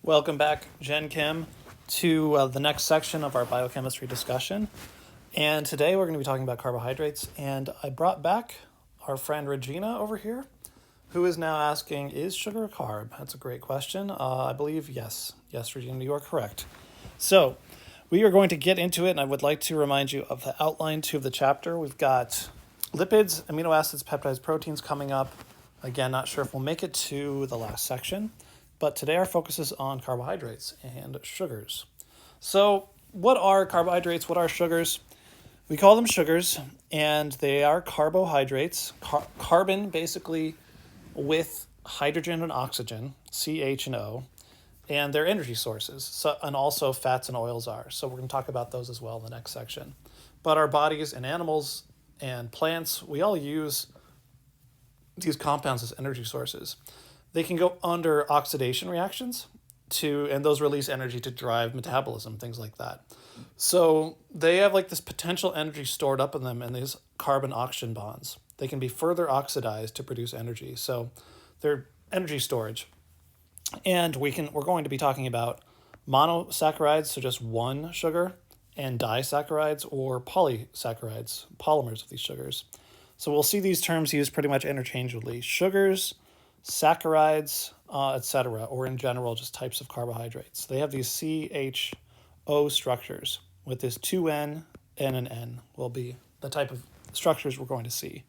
Welcome back, Gen Chem, to the next section of our biochemistry discussion. And today we're going to be talking about carbohydrates. And I brought back our friend Regina over here, who is now asking, is sugar a carb? That's a great question. I believe yes. Yes, Regina, you are correct. So we are going to get into it, and I would like to remind you of the outline 2 of the chapter. We've got lipids, amino acids, peptides, proteins coming up. Again, not sure if we'll make it to the last section. But today our focus is on carbohydrates and sugars. So what are carbohydrates? What are sugars? We call them sugars, and they are carbohydrates, carbon basically with hydrogen and oxygen, CH and O, and they're energy sources, so, and also fats and oils are. So we're going to talk about those as well in the next section. But our bodies and animals and plants, we all use these compounds as energy sources. They can go under oxidation reactions and those release energy to drive metabolism, things like that. So they have like this potential energy stored up in them in these carbon-oxygen bonds. They can be further oxidized to produce energy. So they're energy storage. And we're going to be talking about monosaccharides, so just one sugar, and disaccharides or polysaccharides, polymers of these sugars. So we'll see these terms used pretty much interchangeably. Sugars, saccharides, etc., or in general, just types of carbohydrates. They have these CHO structures with this 2N and an N will be the type of structures we're going to see.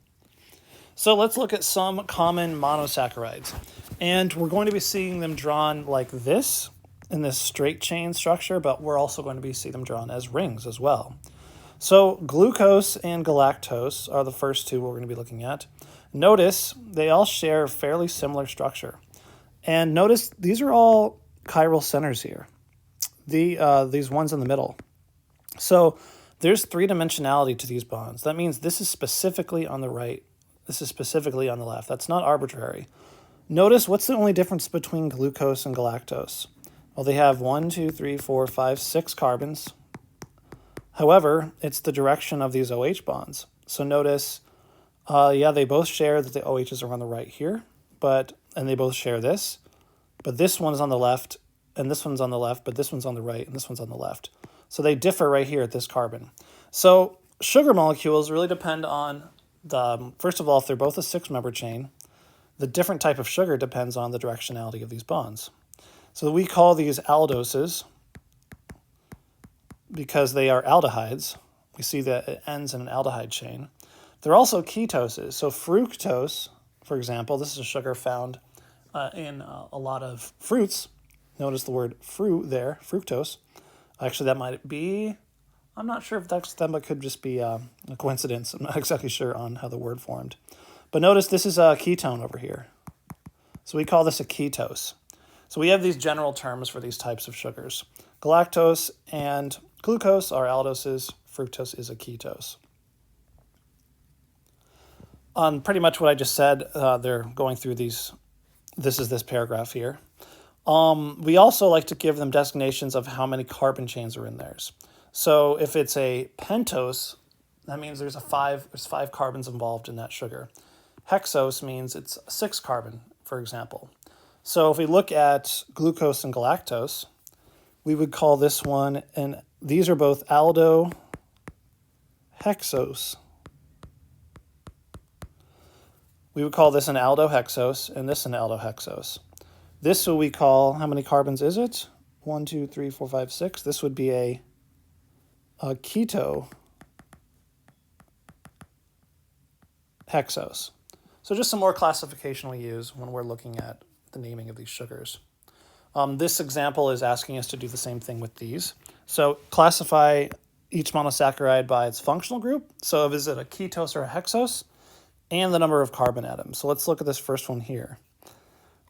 So let's look at some common monosaccharides. And we're going to be seeing them drawn like this in this straight chain structure, but we're also going to be seeing them drawn as rings as well. So glucose and galactose are the first two we're going to be looking at. Notice they all share a fairly similar structure. And notice these are all chiral centers here, these ones in the middle. So there's three-dimensionality to these bonds. That means this is specifically on the right. This is specifically on the left. That's not arbitrary. Notice what's the only difference between glucose and galactose? Well, they have 1, 2, 3, 4, 5, 6 carbons. However, it's the direction of these OH bonds. So notice, they both share that the OHs are on the right here, and they both share this, but this one is on the left, and this one's on the left, but this one's on the right, and this one's on the left. So they differ right here at this carbon. So sugar molecules really depend on first of all, if they're both a 6-member chain, the different type of sugar depends on the directionality of these bonds. So we call these aldoses because they are aldehydes. We see that it ends in an aldehyde chain. They're also ketoses. So fructose, for example, this is a sugar found in a lot of fruits. Notice the word fruit there, fructose. Actually, that might be, I'm not sure if that's them, but could just be a coincidence. I'm not exactly sure on how the word formed. But notice this is a ketone over here. So we call this a ketose. So we have these general terms for these types of sugars. Galactose and glucose are aldoses. Fructose is a ketose. On pretty much what I just said, they're going through these. This is this paragraph here. We also like to give them designations of how many carbon chains are in theirs. So if it's a pentose, that means there's 5 carbons involved in that sugar. Hexose means it's 6 carbon, for example. So if we look at glucose and galactose, we would call this one, and these are both aldohexose. We would call this an aldohexose and this an aldohexose. This what we call, how many carbons is it? 1, 2, 3, 4, 5, 6. This would be a ketohexose. So just some more classification we use when we're looking at the naming of these sugars. This example is asking us to do the same thing with these. So classify each monosaccharide by its functional group. So is it a ketose or a hexose? And the number of carbon atoms. So let's look at this first one here.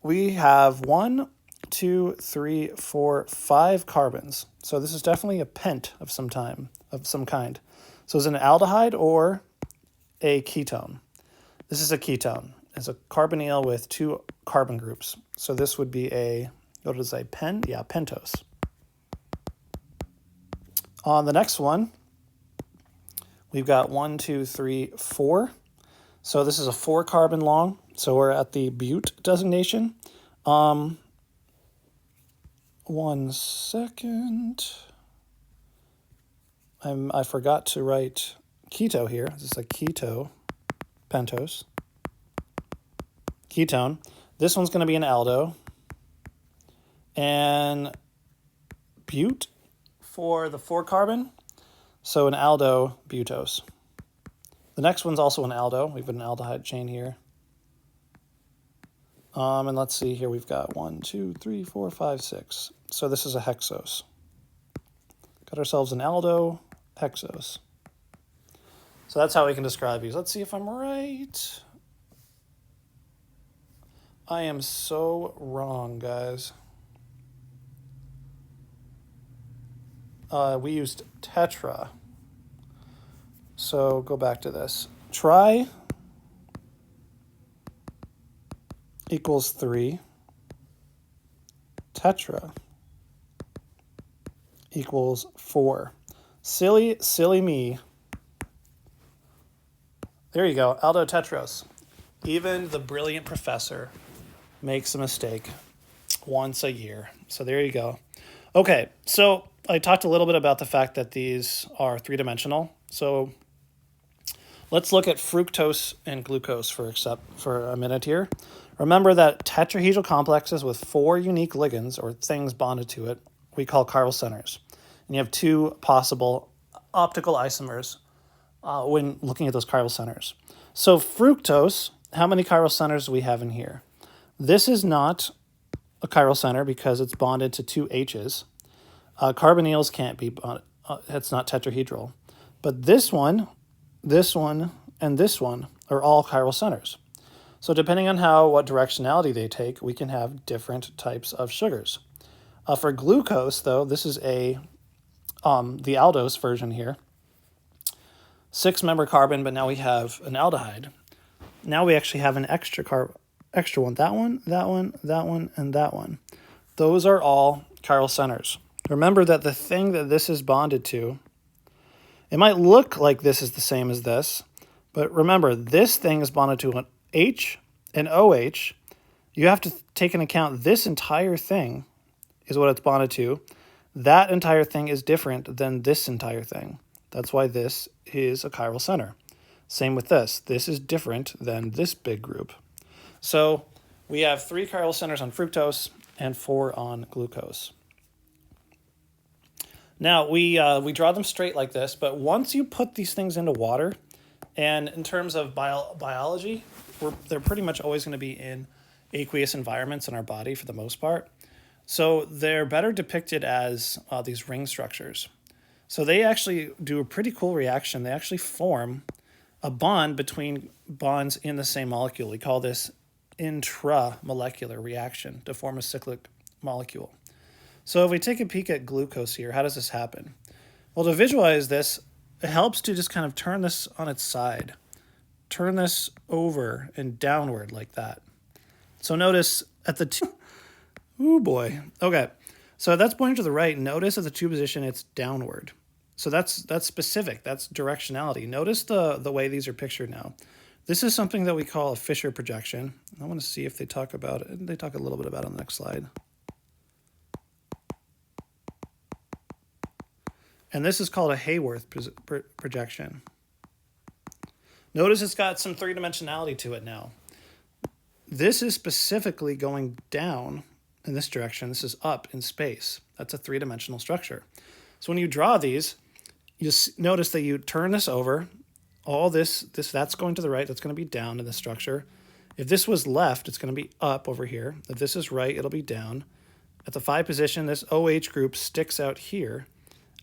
We have 1, 2, 3, 4, 5 carbons. So this is definitely a pent of some kind. So is it an aldehyde or a ketone? This is a ketone. It's a carbonyl with 2 carbon groups. So this would be pentose. On the next one, we've got 1, 2, 3, 4. So this is a 4 carbon long. So we're at the bute designation. 1 second. I forgot to write keto here. This is a keto, pentose, ketone. This one's going to be an aldo. And bute for the 4 carbon. So an aldo butose. The next one's also an aldo. We've got an aldehyde chain here. And let's see here. We've got 1, 2, 3, 4, 5, 6. So this is a hexose. Got ourselves an aldo hexose. So that's how we can describe these. Let's see if I'm right. I am so wrong, guys. We used tetra. So go back to this. Tri equals 3. Tetra equals 4. Silly me. There you go, aldotetros. Even the brilliant professor makes a mistake once a year. So there you go. Okay, so I talked a little bit about the fact that these are 3-dimensional. So let's look at fructose and glucose for a minute here. Remember that tetrahedral complexes with 4 unique ligands or things bonded to it, we call chiral centers. And you have 2 possible optical isomers when looking at those chiral centers. So fructose, how many chiral centers do we have in here? This is not a chiral center because it's bonded to 2 H's. Carbonyls can't be bonded. It's not tetrahedral. But this one, and this one are all chiral centers. So depending on what directionality they take, we can have different types of sugars. For glucose, though, this is the aldose version here. 6-member carbon, but now we have an aldehyde. Now we actually have an extra one. That one, and that one. Those are all chiral centers. Remember that the thing that this is bonded to, it might look like this is the same as this, but remember, this thing is bonded to an H and OH. You have to take into account this entire thing is what it's bonded to. That entire thing is different than this entire thing. That's why this is a chiral center. Same with this. This is different than this big group. So we have 3 chiral centers on fructose and 4 on glucose. Now, we draw them straight like this, but once you put these things into water, and in terms of biology, they're pretty much always going to be in aqueous environments in our body for the most part. So they're better depicted as these ring structures. So they actually do a pretty cool reaction. They actually form a bond between bonds in the same molecule. We call this intramolecular reaction to form a cyclic molecule. So if we take a peek at glucose here, how does this happen? Well, to visualize this, it helps to just kind of turn this on its side. Turn this over and downward like that. So notice at the oh boy. Okay. So that's pointing to the right. Notice at the 2 position, it's downward. So that's specific. That's directionality. Notice the way these are pictured now. This is something that we call a Fisher projection. I want to see if they talk about it. They talk a little bit about it on the next slide. And this is called a Hayworth projection. Notice it's got some 3-dimensionality to it now. This is specifically going down in this direction. This is up in space. That's a 3-dimensional structure. So when you draw these, you notice that you turn this over. All this that's going to the right. That's going to be down in the structure. If this was left, it's going to be up over here. If this is right, it'll be down. At the 5 position, this OH group sticks out here.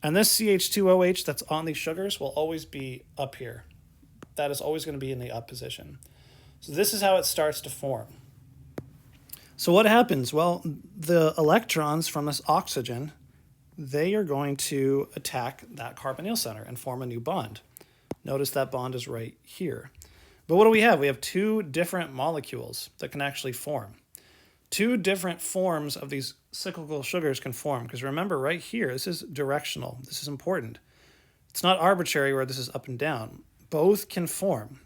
And this CH2OH that's on these sugars will always be up here. That is always going to be in the up position. So this is how it starts to form. So what happens? Well, the electrons from this oxygen, they are going to attack that carbonyl center and form a new bond. Notice that bond is right here. But what do we have? We have 2 different molecules that can actually form. 2 different forms of these cyclical sugars can form. Because remember, right here, this is directional. This is important. It's not arbitrary where this is up and down. Both can form.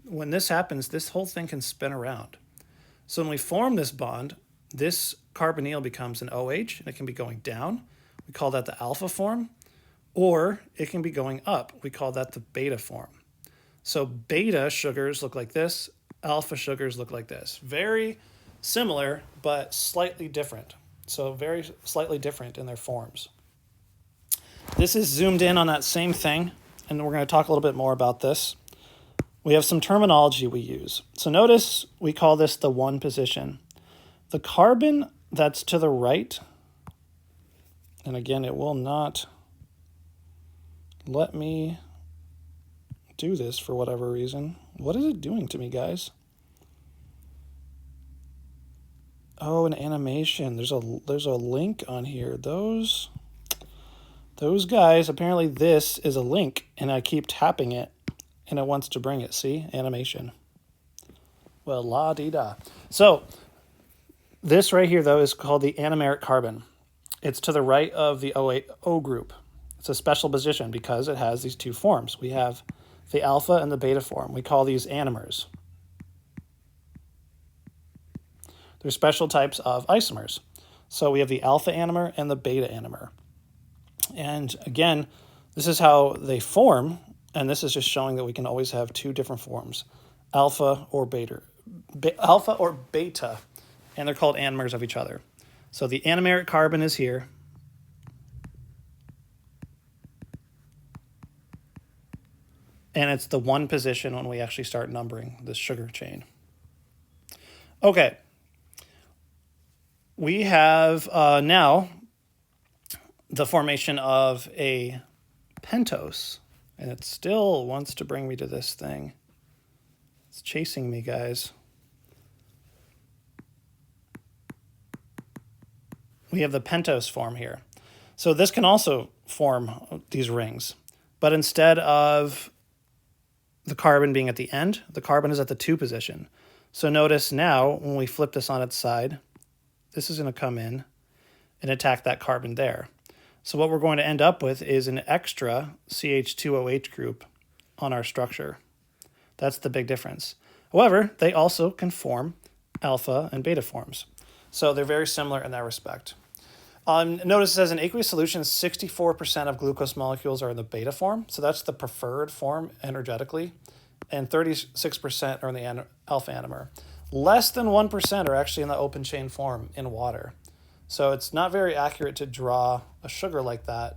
When this happens, this whole thing can spin around. So when we form this bond, this carbonyl becomes an OH, and it can be going down. We call that the alpha form, or it can be going up. We call that the beta form. So beta sugars look like this, alpha sugars look like this. Very similar, but slightly different. So very slightly different in their forms. This is zoomed in on that same thing, and we're going to talk a little bit more about this. We have some terminology we use. So notice we call this the 1 position. The carbon that's to the right, and again, it will not let me do this for whatever reason. What is it doing to me, guys? Oh, an animation. There's a link on here. Those guys, apparently this is a link, and I keep tapping it, and it wants to bring it. See? Animation. Well, la-dee-da. So this right here, though, is called the anomeric carbon. It's to the right of the O group. It's a special position because it has these two forms. We have the alpha and the beta form. We call these anomers. They're special types of isomers. So we have the alpha anomer and the beta anomer. And again, this is how they form, and this is just showing that we can always have two different forms, alpha or beta, and they're called anomers of each other. So the anomeric carbon is here. And it's the 1 position when we actually start numbering this sugar chain. Okay. We have now the formation of a pentose. And it still wants to bring me to this thing. It's chasing me, guys. We have the pentose form here. So this can also form these rings. But instead of the carbon being at the end, the carbon is at the 2 position. So notice now, when we flip this on its side, this is going to come in and attack that carbon there. So what we're going to end up with is an extra CH2OH group on our structure. That's the big difference. However, they also can form alpha and beta forms. So they're very similar in that respect. Notice it says in aqueous solution, 64% of glucose molecules are in the beta form. So that's the preferred form energetically. And 36% are in the alpha anomer. Less than 1% are actually in the open chain form in water. So it's not very accurate to draw a sugar like that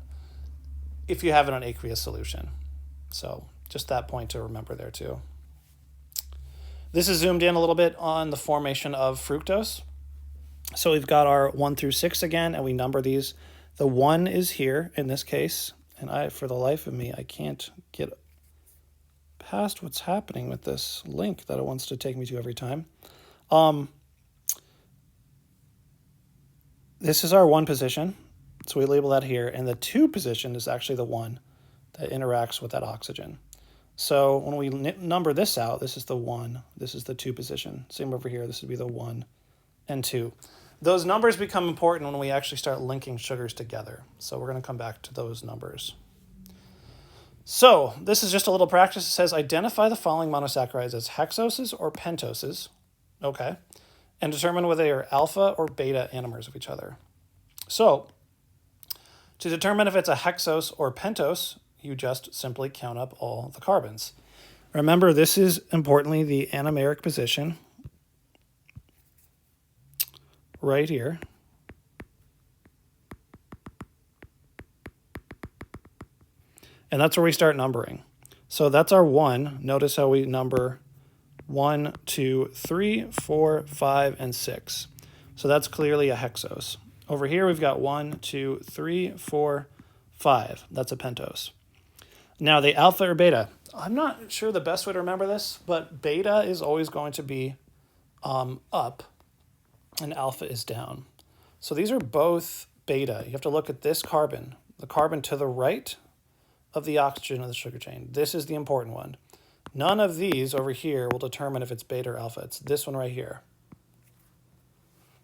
if you have it in an aqueous solution. So just that point to remember there too. This is zoomed in a little bit on the formation of fructose. So we've got our 1 through 6 again, and we number these. The 1 is here in this case, and for the life of me, I can't get past what's happening with this link that it wants to take me to every time. This is our 1 position, so we label that here, and the 2 position is actually the one that interacts with that oxygen. So when we number this out, this is the 1, this is the 2 position. Same over here, this would be the 1 and 2. Those numbers become important when we actually start linking sugars together. So we're going to come back to those numbers. So this is just a little practice. It says identify the following monosaccharides as hexoses or pentoses, okay, and determine whether they are alpha or beta anomers of each other. So to determine if it's a hexose or pentose, you just simply count up all the carbons. Remember, this is importantly the anomeric position right here. And that's where we start numbering. So that's our 1. Notice how we number 1, 2, 3, 4, 5, and 6. So that's clearly a hexose. Over here we've got 1, 2, 3, 4, 5. That's a pentose. Now the alpha or beta. I'm not sure the best way to remember this, but beta is always going to be up and alpha is down. So these are both beta. You have to look at this carbon, the carbon to the right of the oxygen of the sugar chain. This is the important one. None of these over here will determine if it's beta or alpha. It's this one right here.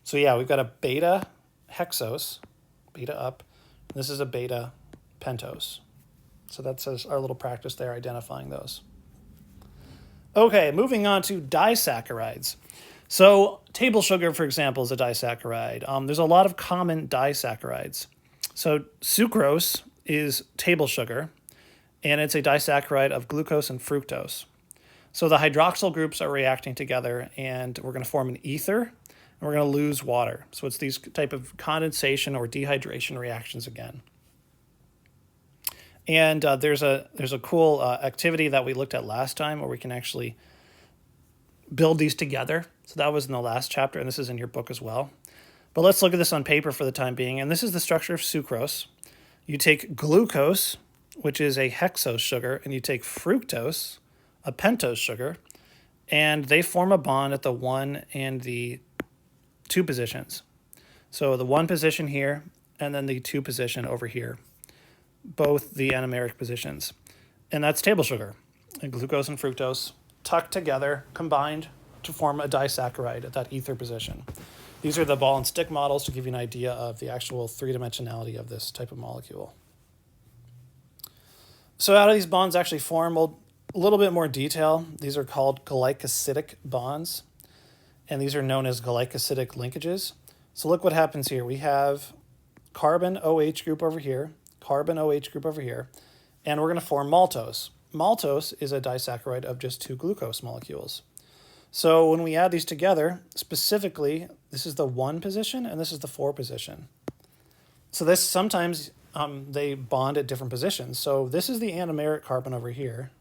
So yeah, we've got a beta hexose, beta up. This is a beta pentose. So that's our little practice there, identifying those. Okay, moving on to disaccharides. So table sugar, for example, is a disaccharide. There's a lot of common disaccharides. So sucrose is table sugar, and it's a disaccharide of glucose and fructose. So the hydroxyl groups are reacting together, and we're going to form an ether, and we're going to lose water. So it's these type of condensation or dehydration reactions again. And there's a cool activity that we looked at last time where we can actually build these together. So that was in the last chapter, and this is in your book as well. But let's look at this on paper for the time being. And this is the structure of sucrose. You take glucose, which is a hexose sugar, and you take fructose, a pentose sugar, and they form a bond at the 1 and the 2 positions. So the 1 position here, and then the 2 position over here, both the anomeric positions. And that's table sugar. And glucose and fructose tucked together, combined to form a disaccharide at that ether position. These are the ball and stick models to give you an idea of the actual three-dimensionality of this type of molecule. So how do these bonds actually form? Well, a little bit more detail. These are called glycosidic bonds, and these are known as glycosidic linkages. So look what happens here. We have carbon OH group over here, carbon OH group over here, and we're going to form maltose. Maltose is a disaccharide of just 2 glucose molecules. So when we add these together, specifically, this is the 1 position and this is the 4 position. So this sometimes they bond at different positions. So this is the anomeric carbon over here.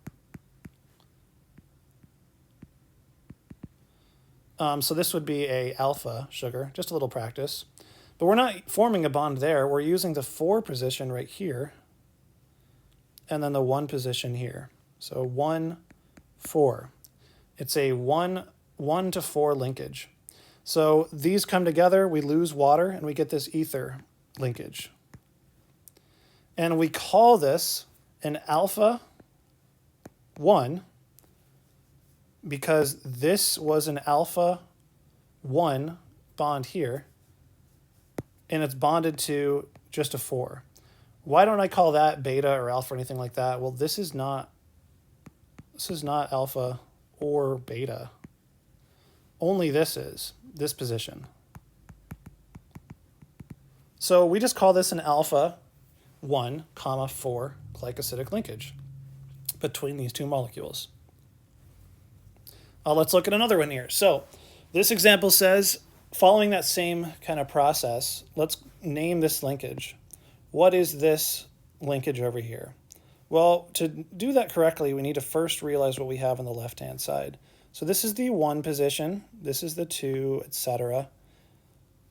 So this would be a alpha sugar, just a little practice. But we're not forming a bond there. We're using the 4 position right here and then the 1 position here. So 1, 4. It's a 1 to 4 linkage. So these come together, we lose water, and we get this ether linkage. And we call this an alpha 1 because this was an alpha 1 bond here, and it's bonded to just a 4. Why don't I call that beta or alpha or anything like that? Well, this is not alpha or beta. Only this is, this position. So we just call this an alpha 1, 4 glycosidic linkage between these 2 molecules. Let's look at another one here. So this example says, following that same kind of process, let's name this linkage. What is this linkage over here? Well, to do that correctly, we need to first realize what we have on the left-hand side. So this is the 1 position, this is the 2, etc.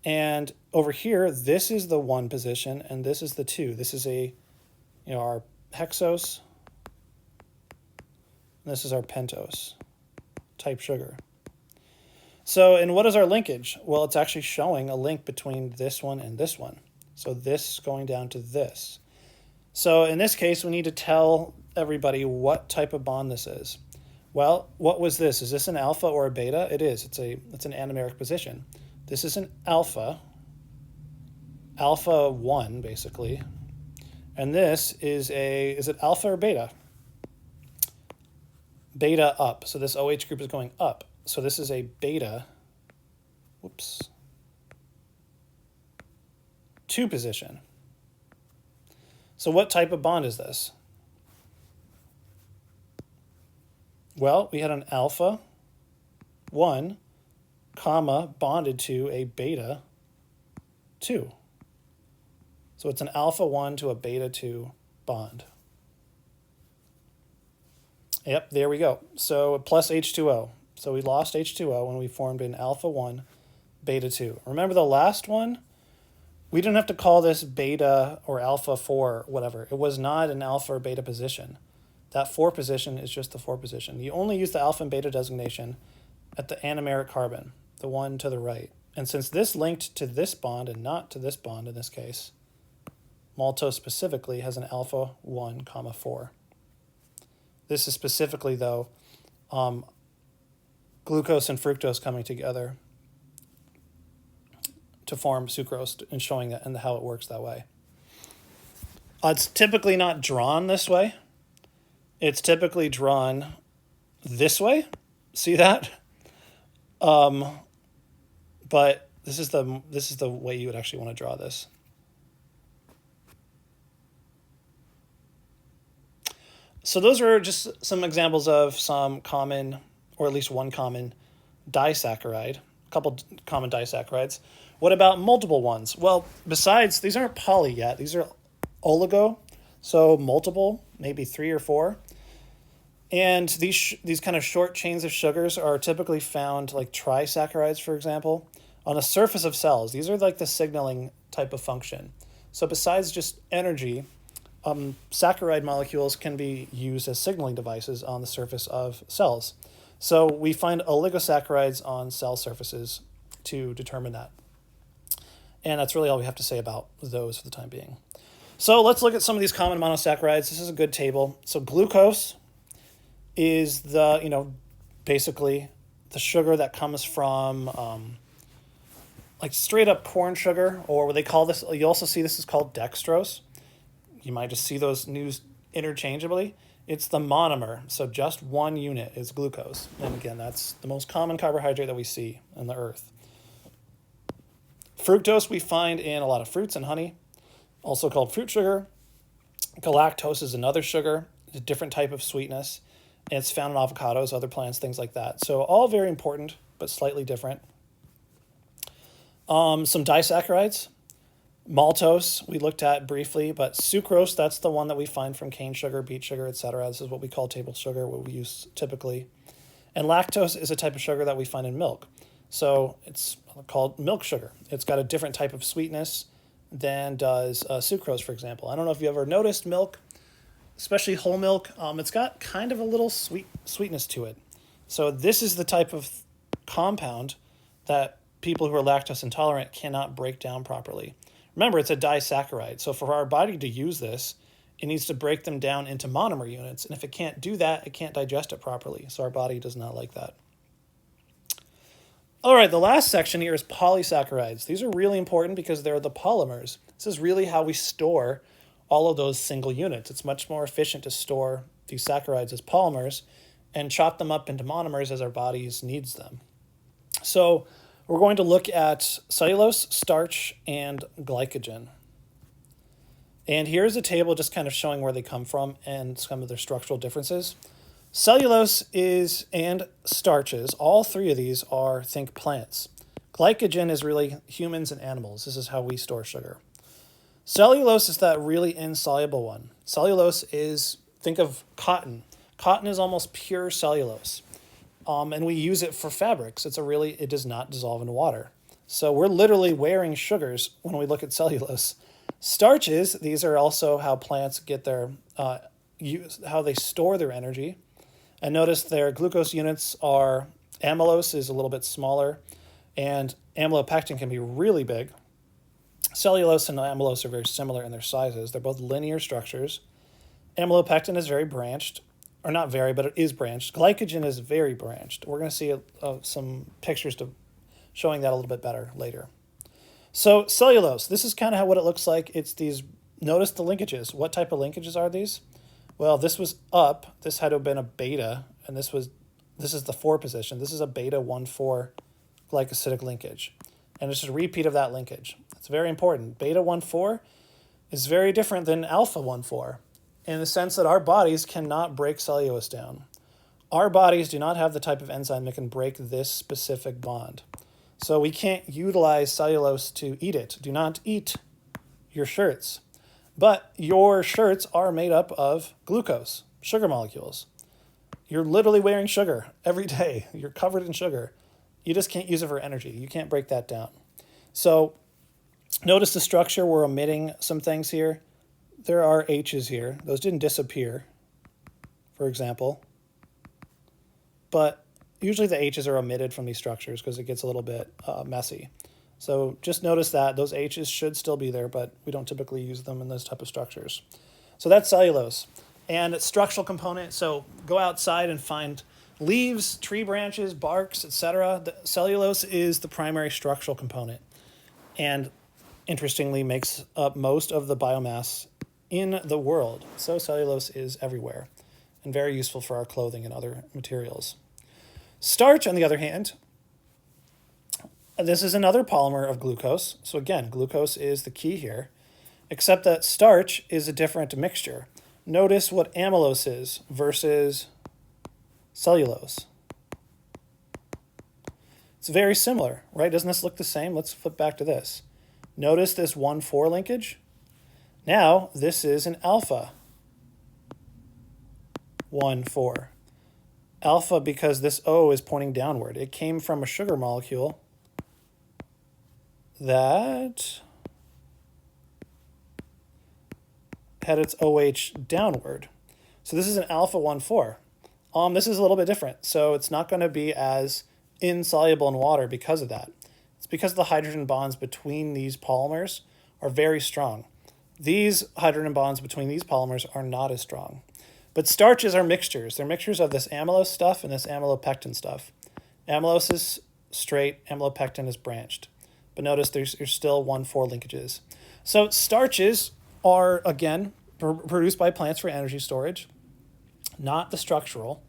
And over here, this is the 1 position, and this is the 2. This is our hexose, and this is our pentose type sugar. So, and what is our linkage? Well, it's actually showing a link between this one and this one. So this going down to this. So in this case, we need to tell everybody what type of bond this is. Well, what was this? Is this an alpha or a beta? It is. It's an anomeric position. This is an alpha 1 basically. And this is it alpha or beta? Beta up. So this OH group is going up. So this is a beta, 2 position. So what type of bond is this? Well, we had an alpha 1, bonded to a beta 2. So it's an alpha 1 to a beta 2 bond. Yep, there we go. So plus H2O. So we lost H2O when we formed an alpha 1, beta 2. Remember the last one? We didn't have to call this beta or alpha 4, whatever. It was not an alpha or beta position. That 4 position is just the 4 position. You only use the alpha and beta designation at the anomeric carbon, the one to the right. And since this linked to this bond and not to this bond in this case, maltose specifically has an alpha 1, 4. This is specifically, though, glucose and fructose coming together to form sucrose and showing that and how it works that way. It's typically not drawn this way. It's typically drawn this way. See that? but this is the way you would actually want to draw this. So those are just some examples of some common, or at least one common disaccharide, a couple common disaccharides. What about multiple ones? Well, besides, these aren't poly yet. These are oligo, so multiple, maybe 3 or 4. And these kind of short chains of sugars are typically found, like trisaccharides, for example, on the surface of cells. These are like the signaling type of function. So besides just energy, saccharide molecules can be used as signaling devices on the surface of cells. So we find oligosaccharides on cell surfaces to determine that. And that's really all we have to say about those for the time being. So let's look at some of these common monosaccharides. This is a good table. So glucose is basically the sugar that comes from like straight up corn sugar, or what they call this, you also see this is called dextrose. You might just see those used interchangeably. It's the monomer, so just one unit is glucose. And again, that's the most common carbohydrate that we see on the earth. Fructose we find in a lot of fruits and honey, also called fruit sugar. Galactose is another sugar, a different type of sweetness. And it's found in avocados, other plants, things like that. So all very important, but slightly different. Some disaccharides. Maltose we looked at briefly, but sucrose, that's the one that we find from cane sugar, beet sugar, etc. This is what we call table sugar, what we use typically. And lactose is a type of sugar that we find in milk. So it's called milk sugar. It's got a different type of sweetness than does sucrose, for example. I don't know if you ever noticed milk, especially whole milk. It's got kind of a little sweetness to it. So this is the type of compound that people who are lactose intolerant cannot break down properly. Remember, it's a disaccharide. So for our body to use this, it needs to break them down into monomer units. And if it can't do that, it can't digest it properly. So our body does not like that. All right, the last section here is polysaccharides. These are really important because they're the polymers. This is really how we store all of those single units. It's much more efficient to store these saccharides as polymers and chop them up into monomers as our bodies needs them. So we're going to look at cellulose, starch, and glycogen. And here's a table just kind of showing where they come from and some of their structural differences. Cellulose and starches, all three of these are, think, plants. Glycogen is really humans and animals. This is how we store sugar. Cellulose is that really insoluble one. Cellulose is, think of cotton. Cotton is almost pure cellulose. And we use it for fabrics. It does not dissolve in water. So we're literally wearing sugars when we look at cellulose. Starches, these are also how plants get their, how they store their energy. And notice their glucose units are, amylose is a little bit smaller, and amylopectin can be really big. Cellulose and amylose are very similar in their sizes. They're both linear structures. Amylopectin is very branched, or not very, but it is branched. Glycogen is very branched. We're going to see some pictures showing that a little bit better later. So cellulose, this is kind of what it looks like. It's these, notice the linkages. What type of linkages are these? Well, this was up. This had to have been a beta, and this is the 4 position. This is a beta 1,4 glycosidic linkage. And it's just a repeat of that linkage. It's very important. Beta 1,4 is very different than alpha 1,4 in the sense that our bodies cannot break cellulose down. Our bodies do not have the type of enzyme that can break this specific bond. So we can't utilize cellulose to eat it. Do not eat your shirts. But your shirts are made up of glucose, sugar molecules. You're literally wearing sugar every day. You're covered in sugar. You just can't use it for energy. You can't break that down. So notice the structure. We're omitting some things here. There are H's here. Those didn't disappear, for example. But usually the H's are omitted from these structures because it gets a little bit messy. So just notice that those H's should still be there, but we don't typically use them in those type of structures. So that's cellulose. And its structural component, so go outside and find leaves, tree branches, barks, etc. The cellulose is the primary structural component and interestingly makes up most of the biomass in the world. So cellulose is everywhere and very useful for our clothing and other materials. Starch, on the other hand, This is another polymer of glucose. So again, glucose is the key here, except that starch is a different mixture. Notice what amylose is versus cellulose. It's very similar, right? Doesn't this look the same? Let's flip back to this. Notice this 1,4 linkage. Now, this is an alpha 1,4. Alpha because this O is pointing downward. It came from a sugar molecule that had its OH downward. So this is an alpha 1,4. This is a little bit different. So it's not going to be as insoluble in water because of that. It's because the hydrogen bonds between these polymers are very strong. These hydrogen bonds between these polymers are not as strong. But starches are mixtures. They're mixtures of this amylose stuff and this amylopectin stuff. Amylose is straight, amylopectin is branched. But notice there's still 1,4 linkages. So starches are, again, produced by plants for energy storage, not the structural.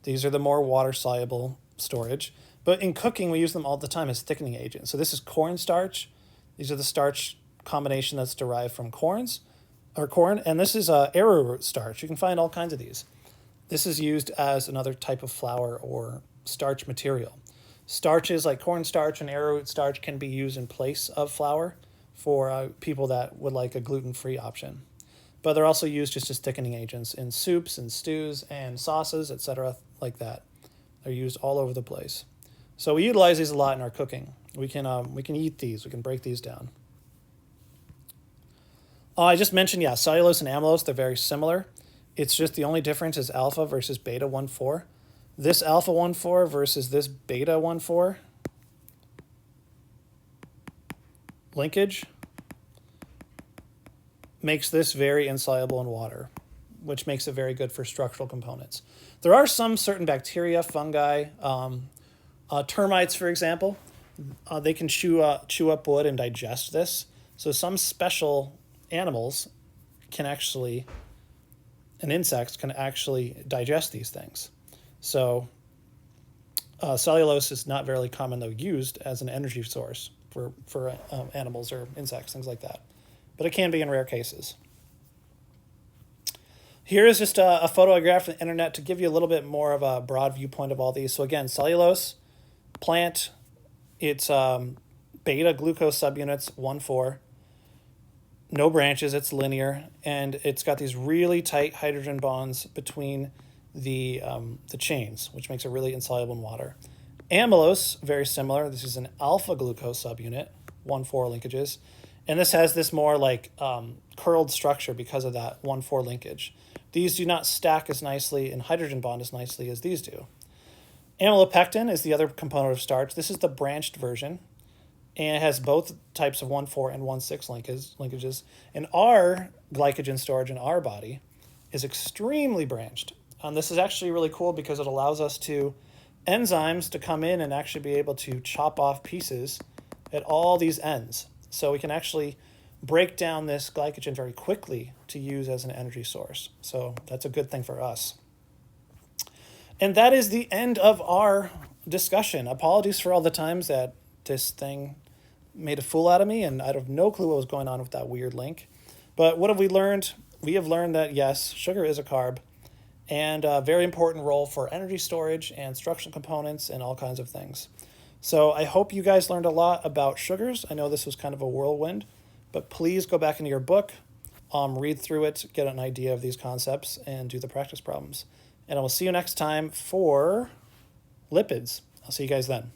These are the more water-soluble storage. But in cooking, we use them all the time as thickening agents. So this is cornstarch. These are the starch combination that's derived from corn, and this is arrowroot starch. You can find all kinds of these. This is used as another type of flour or starch material. Starches like cornstarch and arrowroot starch can be used in place of flour for people that would like a gluten-free option. But they're also used just as thickening agents in soups and stews and sauces, etc., like that. They're used all over the place. So we utilize these a lot in our cooking. We can eat these. We can break these down. I just mentioned, cellulose and amylose, they're very similar. It's just the only difference is alpha versus beta 1,4. This alpha 1,4 versus this beta 1,4 linkage makes this very insoluble in water, which makes it very good for structural components. There are some certain bacteria, fungi, termites, for example. They can chew up wood and digest this. So some special animals can actually, and insects can actually digest these things. So cellulose is not very common, though, used as an energy source for animals or insects, things like that. But it can be in rare cases. Here is just a photograph from the internet to give you a little bit more of a broad viewpoint of all these. So again, cellulose, plant, it's beta glucose subunits, 1,4. No branches, it's linear, and it's got these really tight hydrogen bonds between the chains, which makes it really insoluble in water. Amylose, very similar. This is an alpha glucose subunit, 1,4 linkages, and this has this more like curled structure because of that 1,4 linkage. These do not stack as nicely and hydrogen bond as nicely as these do. Amylopectin is the other component of starch. This is the branched version, and it has both types of 1,4 and 1,6 linkages. And our glycogen storage in our body is extremely branched. This is actually really cool because it allows us to enzymes to come in and actually be able to chop off pieces at all these ends. So we can actually break down this glycogen very quickly to use as an energy source. So that's a good thing for us. And that is the end of our discussion. Apologies for all the times that this thing made a fool out of me, and I have no clue what was going on with that weird link. But what have we learned? We have learned that, yes, sugar is a carb, and a very important role for energy storage and structural components and all kinds of things. So I hope you guys learned a lot about sugars. I know this was kind of a whirlwind, but please go back into your book, read through it, get an idea of these concepts, and do the practice problems. And I will see you next time for lipids. I'll see you guys then.